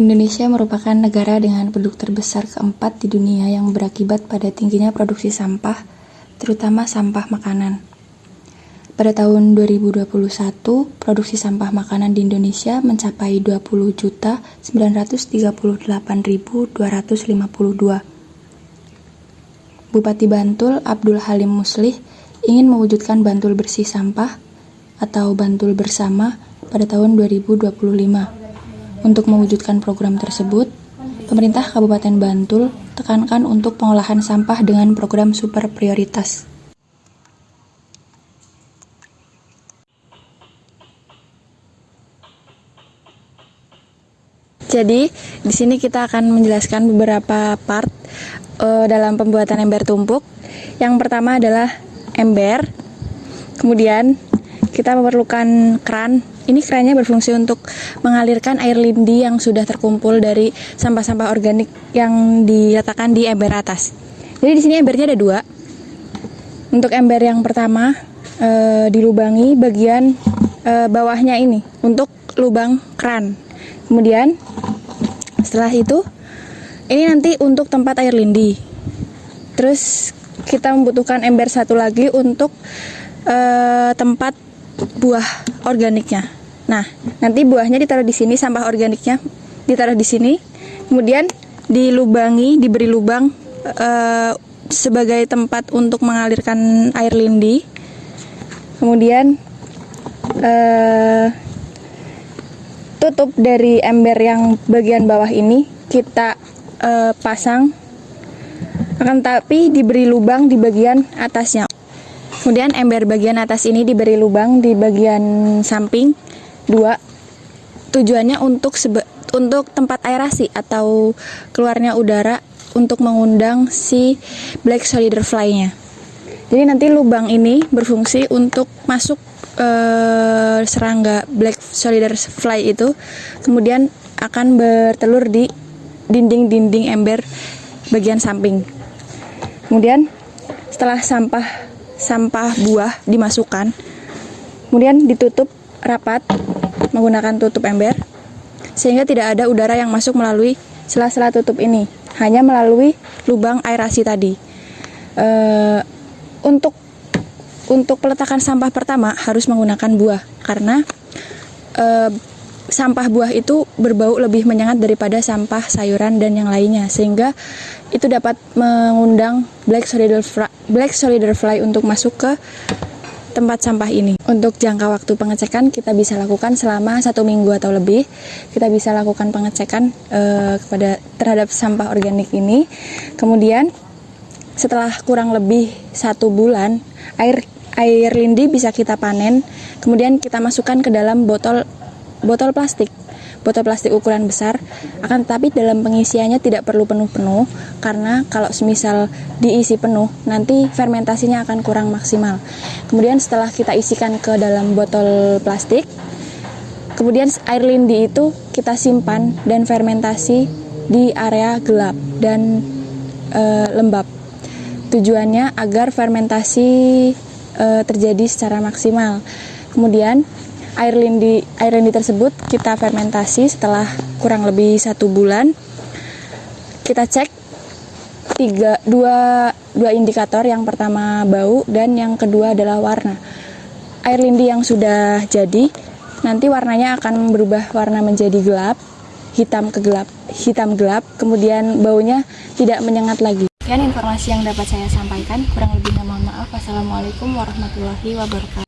Indonesia merupakan negara dengan penduduk terbesar keempat di dunia yang berakibat pada tingginya produksi sampah, terutama sampah makanan. Pada tahun 2021, produksi sampah makanan di Indonesia mencapai 20.938.252. Bupati Bantul Abdul Halim Muslih ingin mewujudkan Bantul bersih sampah atau Bantul bersama pada tahun 2025. Untuk mewujudkan program tersebut, pemerintah Kabupaten Bantul tekankan untuk pengolahan sampah dengan program super prioritas. Jadi, di sini kita akan menjelaskan beberapa part dalam pembuatan ember tumpuk. Yang pertama adalah ember. Kemudian kita memerlukan keran. Ini kerannya berfungsi untuk mengalirkan air lindi yang sudah terkumpul dari sampah-sampah organik yang diletakkan di ember atas. Jadi di sini embernya ada dua. Untuk ember yang pertama dilubangi bagian bawahnya ini untuk lubang keran. Kemudian setelah itu ini nanti untuk tempat air lindi. Terus kita membutuhkan ember satu lagi untuk tempat buah organiknya. Nah, nanti buahnya ditaruh di sini, sampah organiknya ditaruh di sini. Kemudian dilubangi, diberi lubang sebagai tempat untuk mengalirkan air lindi. Kemudian tutup dari ember yang bagian bawah ini kita pasang, akan tapi diberi lubang di bagian atasnya. Kemudian ember bagian atas ini diberi lubang di bagian samping dua. Tujuannya untuk tempat aerasi atau keluarnya udara untuk mengundang si black soldier fly-nya. Jadi nanti lubang ini berfungsi untuk masuk serangga black soldier fly itu, kemudian akan bertelur di dinding-dinding ember bagian samping. Kemudian setelah sampah buah dimasukkan, kemudian ditutup rapat menggunakan tutup ember sehingga tidak ada udara yang masuk melalui sela-sela tutup ini, hanya melalui lubang aerasi tadi. Untuk peletakan sampah pertama harus menggunakan buah karena sampah buah itu berbau lebih menyengat daripada sampah sayuran dan yang lainnya, sehingga itu dapat mengundang black soldier fly untuk masuk ke tempat sampah ini. Untuk jangka waktu pengecekan kita bisa lakukan selama 1 minggu atau lebih. Kita bisa lakukan pengecekan terhadap sampah organik ini. Kemudian setelah kurang lebih 1 bulan, air lindi bisa kita panen. Kemudian kita masukkan ke dalam botol plastik ukuran besar, akan tetapi dalam pengisiannya tidak perlu penuh-penuh karena kalau semisal diisi penuh nanti fermentasinya akan kurang maksimal. Kemudian setelah kita isikan ke dalam botol plastik, kemudian air lindi itu kita simpan dan fermentasi di area gelap dan lembab. Tujuannya agar fermentasi terjadi secara maksimal. Kemudian air lindi tersebut kita fermentasi setelah kurang lebih 1 bulan. Kita cek dua indikator, yang pertama bau dan yang kedua adalah warna. Air lindi yang sudah jadi nanti warnanya akan berubah warna menjadi gelap, hitam gelap, kemudian baunya tidak menyengat lagi. Sekian informasi yang dapat saya sampaikan, kurang lebihnya mohon maaf. Wassalamualaikum warahmatullahi wabarakatuh.